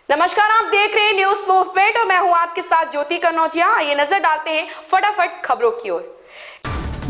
नमस्कार, आप देख रहे हैं न्यूज मूवमेंट और मैं हूं आपके साथ ज्योति कनौजिया। आइए नजर डालते हैं फटाफट खबरों की ओर।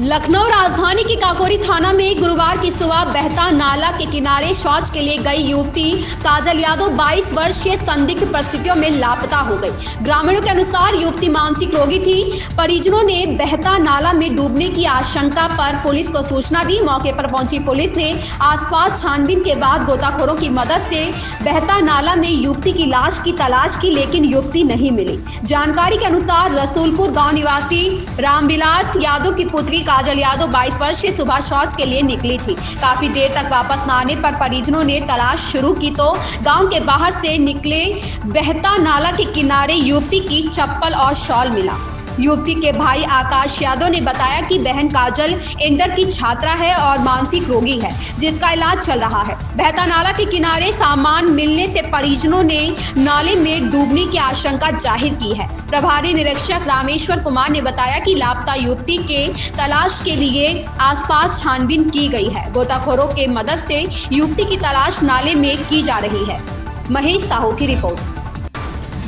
लखनऊ राजधानी के काकोरी थाना में गुरुवार की सुबह बहता नाला के किनारे शौच के लिए गई युवती काजल यादव 22 वर्षीय संदिग्ध परिस्थितियों में लापता हो गई। ग्रामीणों के अनुसार युवती मानसिक रोगी थी। परिजनों ने बहता नाला में डूबने की आशंका पर पुलिस को सूचना दी। मौके पर पहुंची पुलिस ने आसपास छानबीन के बाद गोताखोरों की मदद से बहता नाला में युवती की लाश की तलाश की, लेकिन युवती नहीं मिली। जानकारी के अनुसार रसूलपुर गाँव निवासी रामविलास यादव की पुत्री काजल यादव 22 वर्षीय सुबह शौच के लिए निकली थी। काफी देर तक वापस न आने पर परिजनों ने तलाश शुरू की तो गांव के बाहर से निकले बहता नाला के किनारे युवती की चप्पल और शॉल मिला। युवती के भाई आकाश यादव ने बताया कि बहन काजल इंटर की छात्रा है और मानसिक रोगी है, जिसका इलाज चल रहा है। बहता नाला के किनारे सामान मिलने से परिजनों ने नाले में डूबने की आशंका जाहिर की है। प्रभारी निरीक्षक रामेश्वर कुमार ने बताया कि लापता युवती के तलाश के लिए आसपास छानबीन की गई है। गोताखोरों के मदद से युवती की तलाश नाले में की जा रही है। महेश साहू की रिपोर्ट।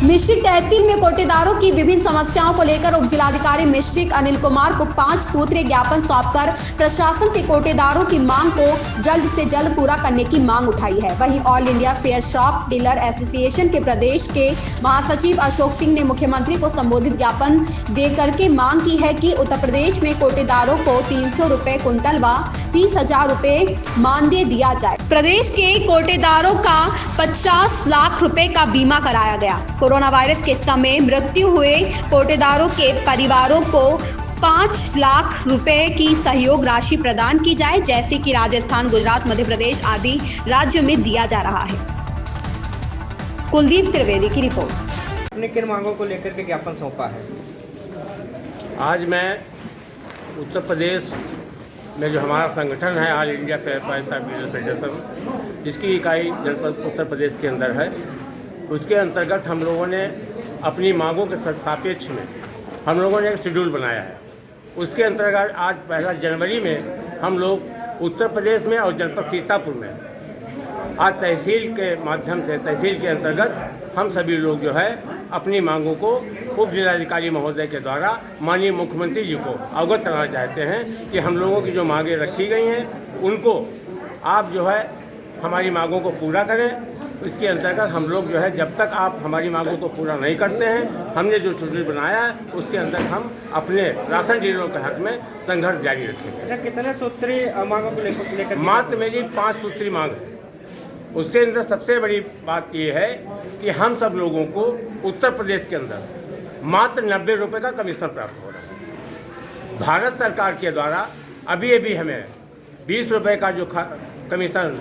मिश्रिक तहसील में कोटेदारों की विभिन्न समस्याओं को लेकर उप जिलाधिकारी मिश्रिक अनिल कुमार को 5 सूत्रीय ज्ञापन सौंपकर प्रशासन से कोटेदारों की मांग को जल्द से जल्द पूरा करने की मांग उठाई है। वहीं all India fair shop dealer association के प्रदेश के महासचिव अशोक सिंह ने मुख्यमंत्री को संबोधित ज्ञापन दे करके मांग की है कि उत्तर प्रदेश में कोटेदारों को 300 रुपए कुंटल व 30,000 रुपए मानदेय दिया जाए। प्रदेश के कोटेदारों का 50 लाख रुपए का बीमा कराया गया। कोरोना वायरस के समय मृत्यु हुए कोटेदारों के परिवारों को 5 लाख रुपए की सहयोग राशि प्रदान की जाए, जैसे कि राजस्थान, गुजरात, मध्य प्रदेश आदि राज्यों में दिया जा रहा है। कुलदीप त्रिवेदी की रिपोर्ट। अपने किन मांगों को लेकर के ज्ञापन सौंपा है? आज मैं उत्तर प्रदेश में जो हमारा संगठन है ऑल इंडिया फेयर फेडरेशन, जिसकी इकाई जनपद उत्तर प्रदेश के अंदर है, उसके अंतर्गत हम लोगों ने अपनी मांगों के सापेक्ष में हम लोगों ने एक शेड्यूल बनाया है। उसके अंतर्गत आज 1 जनवरी में हम लोग उत्तर प्रदेश में और जनपद सीतापुर में आज तहसील के माध्यम से, तहसील के अंतर्गत हम सभी लोग जो है अपनी मांगों को उप जिलाधिकारी महोदय के द्वारा माननीय मुख्यमंत्री जी को अवगत कराना चाहते हैं कि हम लोगों की जो मांगें रखी गई हैं उनको आप जो है हमारी मांगों को पूरा करें। इसके अंतर्गत हम लोग जो है जब तक आप हमारी मांगों को पूरा नहीं करते हैं, हमने जो शेड्यूल बनाया है उसके अंदर हम अपने राशन डीलरों के हक में संघर्ष जारी रखेंगे। अच्छा, कितने सूत्रीय मांगों को लेकर? मात्र मेरी 5 सूत्री मांग है। उसके अंदर सबसे बड़ी बात ये है कि हम सब लोगों को उत्तर प्रदेश के अंदर मात्र 90 रुपये का कमीशन प्राप्त हो रहा है। भारत सरकार के द्वारा अभी अभी हमें 20 रुपये का जो कमीशन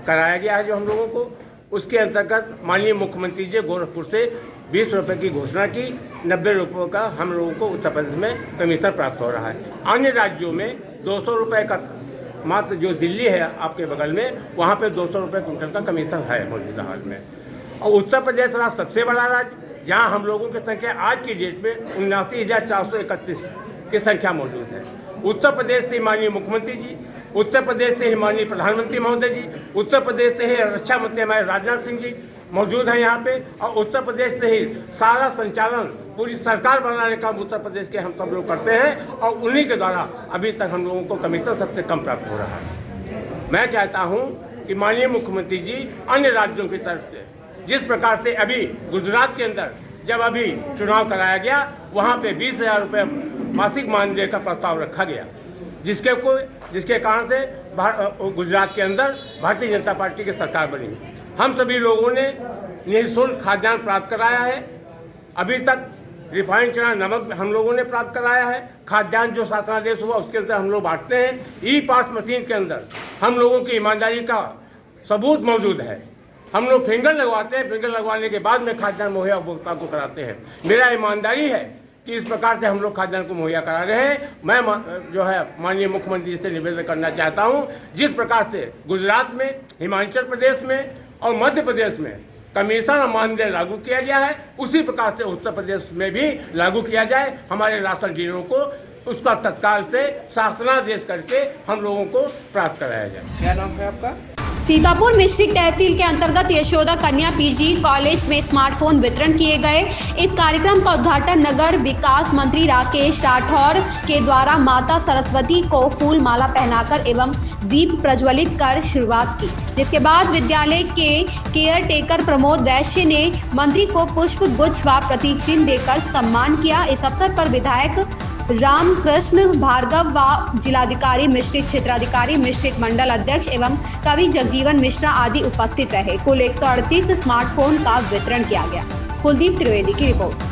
कराया गया है जो हम लोगों को, उसके अंतर्गत माननीय मुख्यमंत्री जी गोरखपुर से 20 रुपये की घोषणा की। 90 रुपये का हम लोगों को उत्तर प्रदेश में कमीशन प्राप्त हो रहा है। अन्य राज्यों में 200 रुपये का, मात्र जो दिल्ली है आपके बगल में, वहाँ पे 200 रुपये कुंटल का कमीशन है मौजूदा हाल में। और उत्तर प्रदेश राज्य सबसे बड़ा राज्य, जहाँ हम लोगों की संख्या आज की डेट में 79,431 की संख्या मौजूद है। उत्तर प्रदेश से माननीय मुख्यमंत्री जी, उत्तर प्रदेश से ही माननीय प्रधानमंत्री महोदय जी, उत्तर प्रदेश से ही रक्षा मंत्री हमारे राजनाथ सिंह जी मौजूद हैं यहाँ पे, और उत्तर प्रदेश से ही सारा संचालन पूरी सरकार बनाने का उत्तर प्रदेश के हम सब लोग करते हैं, और उन्हीं के द्वारा अभी तक हम लोगों को कमीशन सबसे कम प्राप्त हो रहा है। मैं चाहता हूँ कि माननीय मुख्यमंत्री जी अन्य राज्यों की तरफ से, जिस प्रकार से अभी गुजरात के अंदर जब अभी चुनाव कराया गया, वहाँ पे 20,000 रुपये मासिक मानदेय का प्रस्ताव रखा गया, जिसके कारण से गुजरात के अंदर भारतीय जनता पार्टी की सरकार बनी। हम सभी लोगों ने निःशुल्क खाद्यान्न प्राप्त कराया है। अभी तक रिफाइंड चना नमक हम लोगों ने प्राप्त कराया है। खाद्यान्न जो शासनादेश हुआ उसके अंदर हम लोग बांटते हैं। ई पास मशीन के अंदर हम लोगों की ईमानदारी का सबूत मौजूद है। हम लोग फिंगर लगवाते हैं, फिंगर लगवाने के बाद में खाद्यान्न मुहैया उपभोक्ता को कराते हैं। मेरा ईमानदारी है कि इस प्रकार से हम लोग खाद्यान्न को मुहैया करा रहे हैं। मैं जो है माननीय मुख्यमंत्री से निवेदन करना चाहता हूं, जिस प्रकार से गुजरात में, हिमाचल प्रदेश में और मध्य प्रदेश में कमीशन और मानदेय लागू किया गया है, उसी प्रकार से उत्तर प्रदेश में भी लागू किया जाए। हमारे राशन डीलरों को उसका तत्काल से शासनादेश करके हम लोगों को प्राप्त कराया जाए। क्या नाम है आपका? सीतापुर मिश्रिक तहसील के अंतर्गत यशोदा कन्या पीजी कॉलेज में स्मार्टफोन वितरण किए गए। इस कार्यक्रम का उद्घाटन नगर विकास मंत्री राकेश राठौर के द्वारा माता सरस्वती को फूल माला पहनाकर एवं दीप प्रज्वलित कर शुरुआत की, जिसके बाद विद्यालय के केयर टेकर प्रमोद वैश्य ने मंत्री को पुष्प गुच्छ व प्रतीक चिन्ह देकर सम्मान किया। इस अवसर पर विधायक रामकृष्ण भार्गव व जिलाधिकारी मिश्रिक, क्षेत्राधिकारी मिश्रिक, मंडल अध्यक्ष एवं कवि जगजीवन मिश्रा आदि उपस्थित रहे। कुल 138 स्मार्टफोन का वितरण किया गया। कुलदीप त्रिवेदी की रिपोर्ट।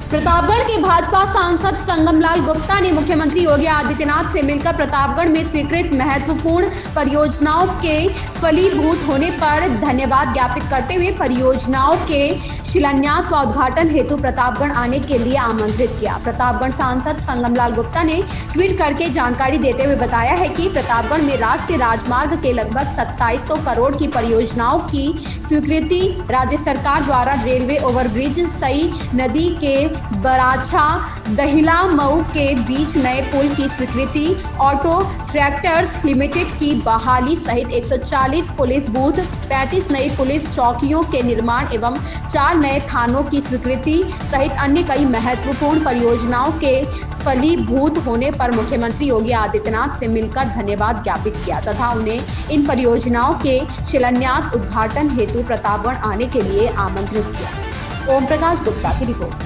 प्रतापगढ़ के भाजपा सांसद संगमलाल गुप्ता ने मुख्यमंत्री योगी आदित्यनाथ से मिलकर प्रतापगढ़ में स्वीकृत महत्वपूर्ण परियोजनाओं के फलीभूत होने पर धन्यवाद ज्ञापित करते हुए परियोजनाओं के शिलान्यास व उद्घाटन हेतु प्रतापगढ़ आने के लिए आमंत्रित किया। प्रतापगढ़ सांसद संगमलाल गुप्ता ने ट्वीट करके जानकारी देते हुए बताया है कि प्रतापगढ़ में राष्ट्रीय राजमार्ग के लगभग 2700 करोड़ की परियोजनाओं की स्वीकृति, राज्य सरकार द्वारा रेलवे ओवरब्रिज, सई नदी के बराछा दहिला मऊ के बीच नए पुल की स्वीकृति, ऑटो ट्रैक्टर्स लिमिटेड की बहाली सहित 140 पुलिस बूथ, 35 नई पुलिस चौकियों के निर्माण एवं 4 नए थानों की स्वीकृति सहित अन्य कई महत्वपूर्ण परियोजनाओं के फलीभूत होने पर मुख्यमंत्री योगी आदित्यनाथ से मिलकर धन्यवाद ज्ञापित किया तथा उन्हें इन परियोजनाओं के शिलान्यास उद्घाटन हेतु प्रतापगढ़ आने के लिए आमंत्रित किया। ओम प्रकाश गुप्ता की रिपोर्ट।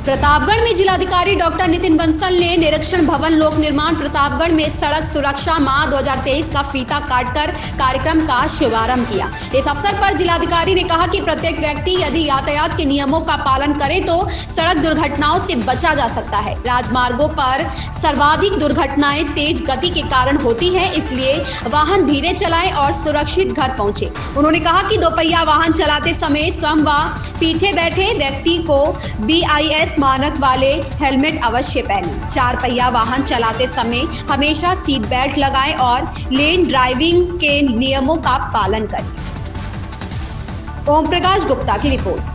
प्रतापगढ़ में जिलाधिकारी डॉक्टर नितिन बंसल ने निरीक्षण भवन लोक निर्माण प्रतापगढ़ में सड़क सुरक्षा माह 2023 का फीता काटकर कार्यक्रम का शुभारंभ किया। इस अवसर पर जिलाधिकारी ने कहा कि प्रत्येक व्यक्ति यदि यातायात के नियमों का पालन करे तो सड़क दुर्घटनाओं से बचा जा सकता है। राजमार्गों पर सर्वाधिक दुर्घटनाएं तेज गति के कारण होती है, इसलिए वाहन धीरे चलाएं और सुरक्षित घर पहुंचे। उन्होंने कहा कि दोपहिया वाहन चलाते समय स्वयं व पीछे बैठे व्यक्ति को BIS मानक वाले हेलमेट अवश्य पहनें। 4 पहिया वाहन चलाते समय हमेशा सीट बेल्ट लगाएं और लेन ड्राइविंग के नियमों का पालन करें। ओम प्रकाश गुप्ता की रिपोर्ट।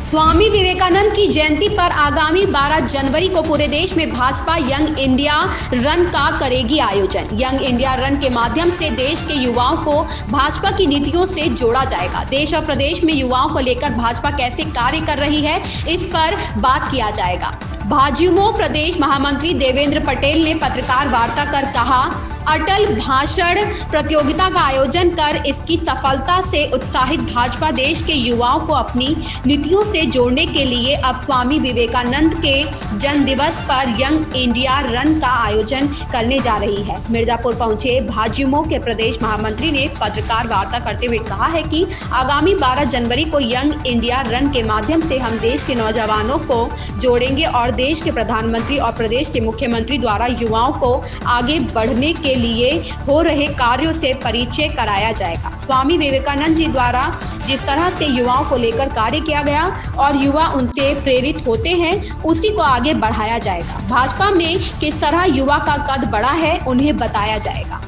स्वामी विवेकानंद की जयंती पर आगामी 12 जनवरी को पूरे देश में भाजपा यंग इंडिया रन का करेगी आयोजन। यंग इंडिया रन के माध्यम से देश के युवाओं को भाजपा की नीतियों से जोड़ा जाएगा। देश और प्रदेश में युवाओं को लेकर भाजपा कैसे कार्य कर रही है, इस पर बात किया जाएगा। भाजयुमो प्रदेश महामंत्री देवेंद्र पटेल ने पत्रकार वार्ता कर कहा, अटल भाषण प्रतियोगिता का आयोजन कर इसकी सफलता से उत्साहित भाजपा देश के युवाओं को अपनी नीतियों से जोड़ने के लिए अब स्वामी विवेकानंद के जन्म दिवस पर यंग इंडिया रन का आयोजन करने जा रही है। मिर्जापुर पहुंचे भाजयुमो के प्रदेश महामंत्री ने पत्रकार वार्ता करते हुए कहा है कि आगामी 12 जनवरी को यंग इंडिया रन के माध्यम से हम देश के नौजवानों को जोड़ेंगे और देश के प्रधानमंत्री और प्रदेश के मुख्यमंत्री द्वारा युवाओं को आगे बढ़ने के लिए हो रहे कार्यों से परिचय कराया जाएगा। स्वामी विवेकानंद जी द्वारा जिस तरह से युवाओं को लेकर कार्य किया गया और युवा उनसे प्रेरित होते हैं, उसी को आगे बढ़ाया जाएगा। भाजपा में किस तरह युवा का कद बढ़ा है, उन्हें बताया जाएगा।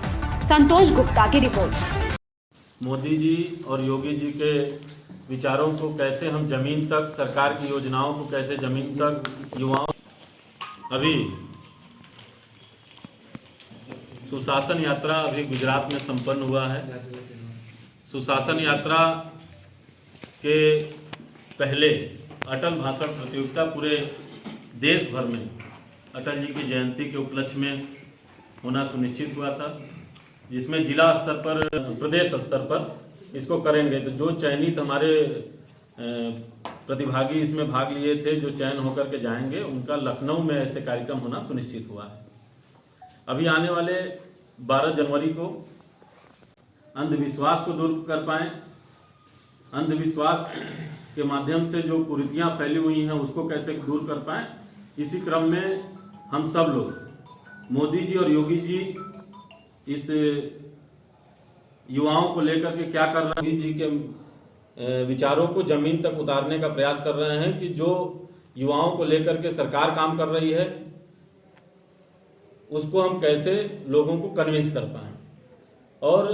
संतोष गुप्ता की रिपोर्ट। मोदी जी और योगी जी के विचारों को कैसे हम जमीन तक, सरकार की योजनाओं को कैसे जमीन तक युवाओं, अभी सुशासन यात्रा अभी गुजरात में संपन्न हुआ है। सुशासन यात्रा के पहले अटल भाषण प्रतियोगिता पूरे देश भर में अटल जी की जयंती के उपलक्ष्य में होना सुनिश्चित हुआ था, जिसमें जिला स्तर पर, प्रदेश स्तर पर इसको करेंगे। तो जो चयनित हमारे प्रतिभागी इसमें भाग लिए थे, जो चयन होकर के जाएंगे, उनका लखनऊ में ऐसे कार्यक्रम होना सुनिश्चित हुआ है। अभी आने वाले 12 जनवरी को अंधविश्वास को दूर कर पाएं, अंधविश्वास के माध्यम से जो कुरीतियां फैली हुई हैं उसको कैसे दूर कर पाएं, इसी क्रम में हम सब लोग, मोदी जी और योगी जी इस युवाओं को लेकर के क्या कर रहे हैं, मोदी जी के विचारों को जमीन तक उतारने का प्रयास कर रहे हैं कि जो युवाओं को लेकर के सरकार काम कर रही है उसको हम कैसे लोगों को कन्विंस कर पाएं। और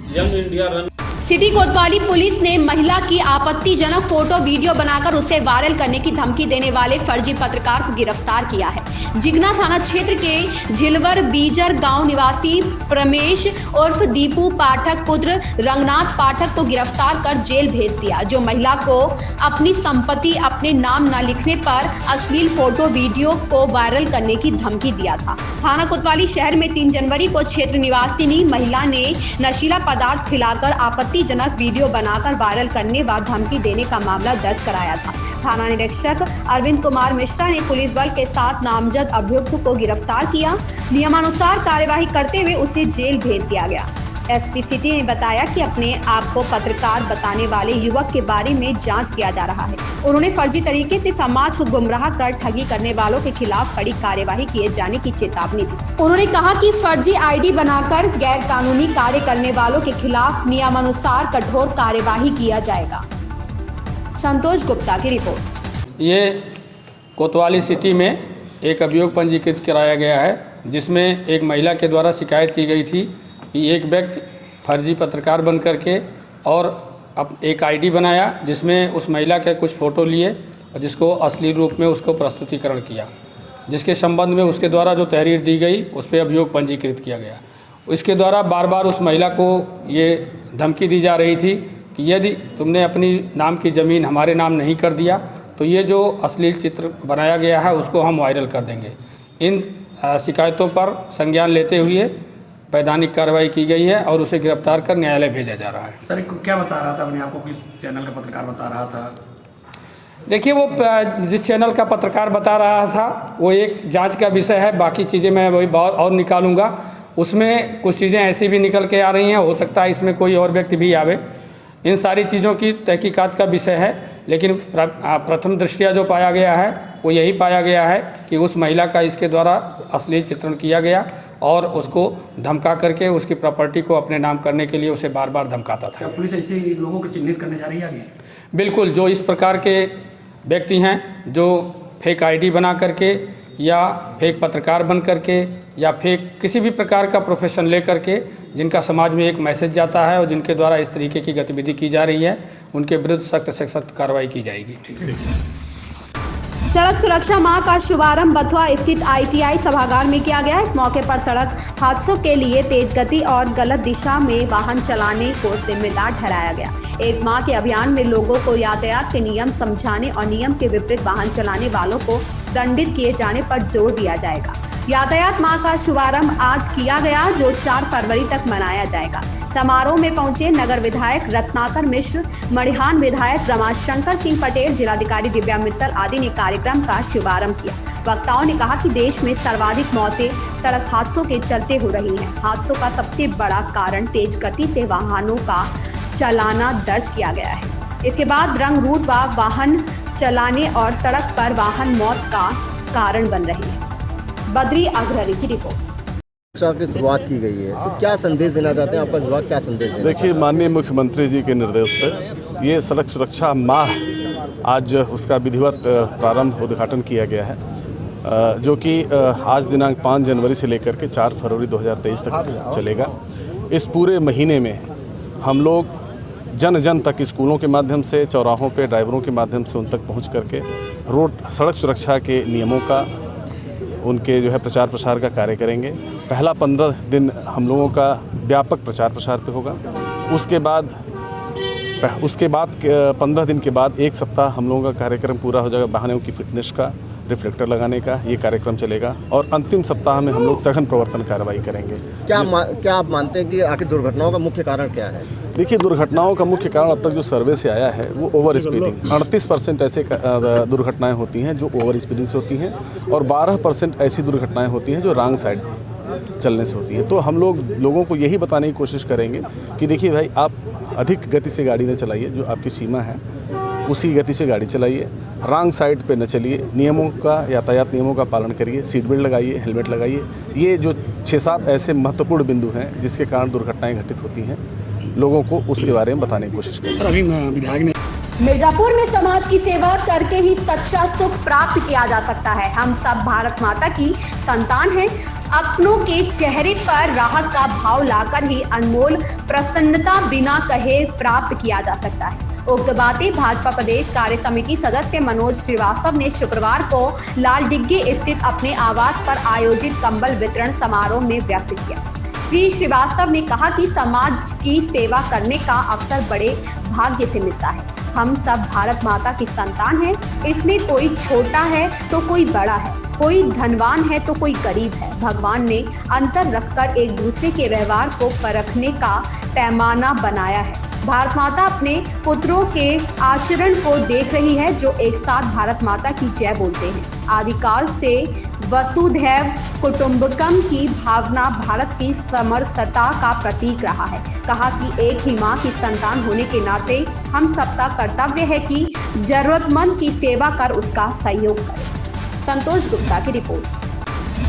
यंग इंडिया रन सिटी कोतवाली पुलिस ने महिला की आपत्तिजनक फोटो वीडियो बनाकर उसे वायरल करने की धमकी देने वाले फर्जी पत्रकार को गिरफ्तार किया है। जिगना थाना क्षेत्र के झिलवर बीजर गांव निवासी प्रमेश उर्फ दीपू पाठक पुत्र रंगनाथ पाठक को गिरफ्तार कर जेल भेज दिया, जो महिला को अपनी संपत्ति अपने नाम न लिखने पर अश्लील फोटो वीडियो को वायरल करने की धमकी दिया था। थाना कोतवाली शहर में 3 जनवरी को क्षेत्र निवासिनी महिला ने नशीला पदार्थ खिलाकर आपत्तिजनक वीडियो बनाकर वायरल करने व धमकी देने का मामला दर्ज कराया था। थाना निरीक्षक अरविंद कुमार मिश्रा ने पुलिस बल के साथ नामजद अभियुक्त को गिरफ्तार किया। नियमानुसार कार्यवाही करते हुए उसे जेल भेज दिया गया। एसपी सिटी ने बताया कि अपने आप को पत्रकार बताने वाले युवक के बारे में जांच किया जा रहा है। उन्होंने फर्जी तरीके से समाज को गुमराह कर ठगी करने वालों के खिलाफ कड़ी कार्यवाही किए जाने की चेतावनी दी। उन्होंने कहा कि फर्जी आईडी बनाकर गैर कानूनी कार्य करने वालों के खिलाफ नियमानुसार कठोर कार्यवाही किया जाएगा। संतोष गुप्ता की रिपोर्ट। ये कोतवाली सिटी में एक अभियोग पंजीकृत कराया गया है, जिसमें एक महिला के द्वारा शिकायत की गई थी कि एक व्यक्ति फर्जी पत्रकार बन करके और अब एक आईडी बनाया, जिसमें उस महिला के कुछ फ़ोटो लिए और जिसको अश्लील रूप में उसको प्रस्तुतिकरण किया, जिसके संबंध में उसके द्वारा जो तहरीर दी गई उस पर अभियोग पंजीकृत किया गया। इसके द्वारा बार बार उस महिला को ये धमकी दी जा रही थी कि यदि तुमने अपनी नाम की ज़मीन हमारे नाम नहीं कर दिया तो ये जो अश्लील चित्र बनाया गया है उसको हम वायरल कर देंगे। इन शिकायतों पर संज्ञान लेते हुए वैधानिक कार्रवाई की गई है और उसे गिरफ्तार कर न्यायालय भेजा जा रहा है। सर क्या बता रहा था, अपने आप को किस चैनल का पत्रकार बता रहा था? देखिए, वो जिस चैनल का पत्रकार बता रहा था वो एक जांच का विषय है। बाकी चीज़ें मैं वही और निकालूंगा। उसमें कुछ चीज़ें ऐसी भी निकल के आ रही हैं, हो सकता है इसमें कोई और व्यक्ति भी आवे। इन सारी चीज़ों की तहकीकात का विषय है, लेकिन प्रथम दृष्टया जो पाया गया है वो यही पाया गया है कि उस महिला का इसके द्वारा अश्लील चित्रण किया गया और उसको धमका करके उसकी प्रॉपर्टी को अपने नाम करने के लिए उसे बार बार धमकाता था। क्या पुलिस ऐसे लोगों को चिन्हित करने जा रही है आगे? बिल्कुल, जो इस प्रकार के व्यक्ति हैं जो फेक आईडी बना करके या फेक पत्रकार बन करके या फेक किसी भी प्रकार का प्रोफेशन ले करके जिनका समाज में एक मैसेज जाता है और जिनके द्वारा इस तरीके की गतिविधि की जा रही है, उनके विरुद्ध सख्त से सख्त कार्रवाई की जाएगी। सड़क सुरक्षा माह का शुभारंभ बथुआ स्थित ITI सभागार में किया गया। इस मौके पर सड़क हादसों के लिए तेज गति और गलत दिशा में वाहन चलाने को जिम्मेदार ठहराया गया। एक माह के अभियान में लोगों को यातायात के नियम समझाने और नियम के विपरीत वाहन चलाने वालों को दंडित किए जाने पर जोर दिया जाएगा। यातायात माह का शुभारंभ आज किया गया, जो 4 फरवरी तक मनाया जाएगा। समारोह में पहुंचे नगर विधायक रत्नाकर मिश्र, मड़िहान विधायक रमाशंकर सिंह पटेल, जिलाधिकारी दिव्या मित्तल आदि ने कार्यक्रम का शुभारंभ किया। वक्ताओं ने कहा कि देश में सर्वाधिक मौतें सड़क हादसों के चलते हो रही हैं। हादसों का सबसे बड़ा कारण तेज गति से वाहनों का चलाना दर्ज किया गया है। इसके बाद रंग रूट व वाहन चलाने और सड़क पर वाहन मौत का कारण बन रही है। बद्री अग्रहरी की रिपोर्ट। सुरक्षा की शुरुआत की गई है, तो क्या संदेश देना चाहते हैं? आपका विभाग क्या संदेश देना? देखिए, माननीय मुख्यमंत्री जी के निर्देश पर ये सड़क सुरक्षा माह आज उसका विधिवत प्रारंभ उद्घाटन किया गया है, जो कि आज दिनांक 5 जनवरी से लेकर के 4 फरवरी 2023 तक चलेगा। इस पूरे महीने में हम लोग जन जन तक स्कूलों के माध्यम से, चौराहों पे ड्राइवरों के माध्यम से उन तक पहुंच करके सड़क सुरक्षा के नियमों का, उनके जो है प्रचार प्रसार का कार्य करेंगे। पहला 15 दिन हम लोगों का व्यापक प्रचार प्रसार पे होगा। उसके बाद 15 दिन के बाद 1 सप्ताह हम लोगों का कार्यक्रम पूरा हो जाएगा वाहनों की फिटनेस का, रिफ्लेक्टर लगाने का ये कार्यक्रम चलेगा और अंतिम सप्ताह में हम लोग सघन प्रवर्तन कार्रवाई करेंगे। क्या आप मानते हैं कि आखिर दुर्घटनाओं का मुख्य कारण क्या है? देखिए, दुर्घटनाओं का मुख्य कारण अब तक जो सर्वे से आया है वो ओवर स्पीडिंग। 38% ऐसे दुर्घटनाएं होती हैं जो ओवर स्पीडिंग से होती हैं और 12% ऐसी दुर्घटनाएं होती हैं जो रॉन्ग साइड चलने से होती है। तो हम लोगों को यही बताने की कोशिश करेंगे कि देखिए भाई, आप अधिक गति से गाड़ी न चलाइए, जो आपकी सीमा है उसी गति से गाड़ी चलाइए, रॉन्ग साइड पे न चलिए, नियमों का, यातायात नियमों का पालन करिए, सीट बेल्ट लगाइए, हेलमेट लगाइए। ये जो 6-7 ऐसे महत्वपूर्ण बिंदु हैं जिसके कारण दुर्घटनाएं घटित होती हैं, लोगों को उसके बारे में बताने की कोशिश करें। सर, अभी विधायक ने मिर्जापुर में समाज की सेवा करके ही सच्चा सुख प्राप्त किया जा सकता है। हम सब भारत माता की संतान हैं। अपनों के चेहरे पर राहत का भाव लाकर ही अनमोल प्रसन्नता बिना कहे प्राप्त किया जा सकता है। उक्त बातें भाजपा प्रदेश कार्य समिति सदस्य मनोज श्रीवास्तव ने शुक्रवार को लालडिग्गी स्थित अपने आवास पर आयोजित कंबल वितरण समारोह में व्यक्त किया। श्री श्रीवास्तव ने कहा कि समाज की सेवा करने का अवसर बड़े भाग्य से मिलता है। हम सब भारत माता की संतान हैं। इसमें कोई छोटा है तो कोई बड़ा है, कोई धनवान है तो कोई गरीब है। भगवान ने अंतर रखकर एक दूसरे के व्यवहार को परखने का पैमाना बनाया है। भारत माता अपने पुत्रों के आचरण को देख रही है, जो एक साथ भारत माता की जय बोलते हैं। आदिकाल से वसुधैव कुटुंबकम की भावना भारत की समरसता का प्रतीक रहा है। कहा कि एक ही माँ की संतान होने के नाते हम सबका कर्तव्य है कि जरूरतमंद की सेवा कर उसका सहयोग करें। संतोष गुप्ता की रिपोर्ट।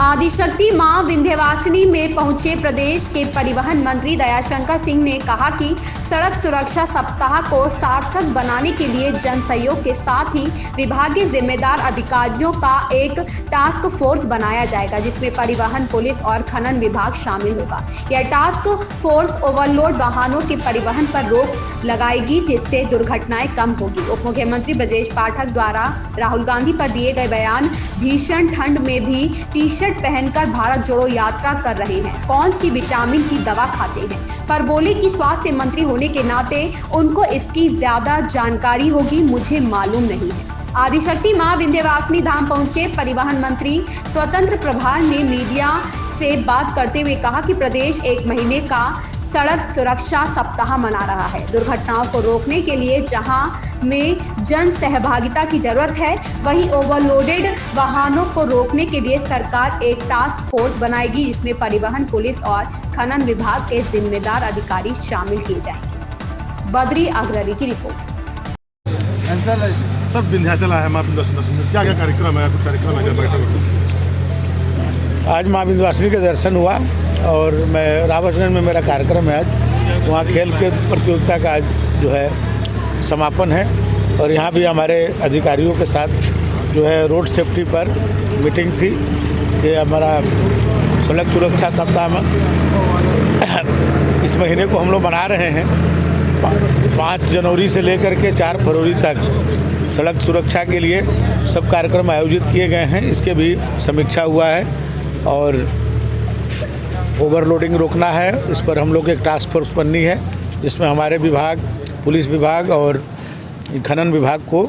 आदिशक्ति मां विंध्यवासिनी में पहुंचे प्रदेश के परिवहन मंत्री दयाशंकर सिंह ने कहा कि सड़क सुरक्षा सप्ताह को सार्थक बनाने के लिए जन सहयोग के साथ ही विभागीय जिम्मेदार अधिकारियों का एक टास्क फोर्स बनाया जाएगा, जिसमें परिवहन, पुलिस और खनन विभाग शामिल होगा। यह टास्क फोर्स ओवरलोड वाहनों के परिवहन पर रोक लगाएगी, जिससे दुर्घटनाएं कम होगी। उप मुख्यमंत्री ब्रजेश पाठक द्वारा राहुल गांधी पर दिए गए बयान, भीषण ठंड में भी टी शर्ट पहनकर भारत जोड़ो यात्रा कर रहे हैं, कौन सी विटामिन की दवा खाते हैं, पर बोले कि स्वास्थ्य मंत्री होने के नाते उनको इसकी ज्यादा जानकारी होगी, मुझे मालूम नहीं है। आदिशक्ति मां विंध्यवासिनी धाम पहुंचे परिवहन मंत्री स्वतंत्र प्रभार ने मीडिया से बात करते हुए कहा कि प्रदेश एक महीने का सड़क सुरक्षा सप्ताह मना रहा है। दुर्घटनाओं को रोकने के लिए जहां में जन सहभागिता की जरूरत है, वहीं ओवरलोडेड वाहनों को रोकने के लिए सरकार एक टास्क फोर्स बनाएगी, जिसमें परिवहन, पुलिस और खनन विभाग के जिम्मेदार अधिकारी शामिल किए जाएंगे। बद्री अग्रवाल की रिपोर्ट। सब विंध्याचल आया माँ विंध्यवासिनी, क्या क्या कार्यक्रम है? कुछ कार्यक्रम है बैठक? आज माँ विंध्यवासिनी के दर्शन हुआ और मैं रावतगंज में मेरा कार्यक्रम है आज। वहाँ खेल के प्रतियोगिता का आज जो है समापन है और यहाँ भी हमारे अधिकारियों के साथ जो है रोड सेफ्टी पर मीटिंग थी। ये हमारा सड़क सुरक्षा सप्ताह में इस महीने को हम लोग मना रहे हैं। 5 जनवरी से लेकर के 4 फरवरी तक सड़क सुरक्षा के लिए सब कार्यक्रम आयोजित किए गए हैं। इसके भी समीक्षा हुआ है और ओवरलोडिंग रोकना है, इस पर हम लोग एक टास्क फोर्स बननी है, जिसमें हमारे विभाग, पुलिस विभाग और खनन विभाग को,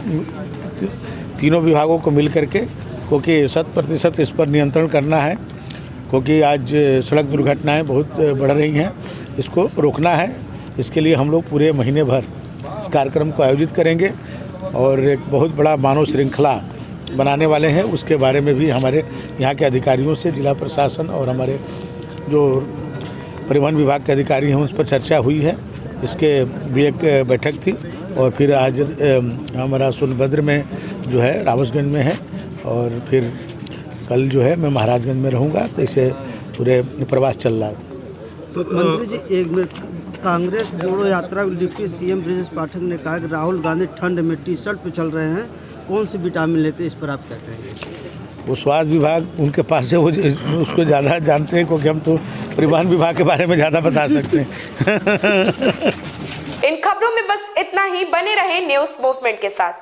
तीनों विभागों को मिल करके, क्योंकि 100% इस पर नियंत्रण करना है, क्योंकि आज सड़क दुर्घटनाएं बहुत बढ़ रही हैं, इसको रोकना है। इसके लिए हम लोग पूरे महीने भर इस कार्यक्रम को आयोजित करेंगे और एक बहुत बड़ा मानव श्रृंखला बनाने वाले हैं। उसके बारे में भी हमारे यहाँ के अधिकारियों से, जिला प्रशासन और हमारे जो परिवहन विभाग के अधिकारी हैं उस पर चर्चा हुई है। इसके भी एक बैठक थी और फिर आज हमारा सोनभद्र में जो है रावतगंज में है और फिर कल जो है मैं महाराजगंज में रहूँगा। तो इसे पूरे प्रवास चल रहा है। तो मंत्री जी, एक मिनट, कांग्रेस जोड़ो यात्रा डिप्टी सीएम ब्रजेश पाठक ने कहा कि राहुल गांधी ठंड में टी शर्ट पे चल रहे हैं, कौन सी विटामिन लेते हैं, इस पर आप क्या कहेंगे? वो स्वास्थ्य विभाग उनके पास है, वो उसको ज़्यादा जानते हैं, क्योंकि हम तो परिवहन विभाग के बारे में ज़्यादा बता सकते हैं। इन खबरों में बस इतना ही। बने रहे न्यूज़ मूवमेंट के साथ।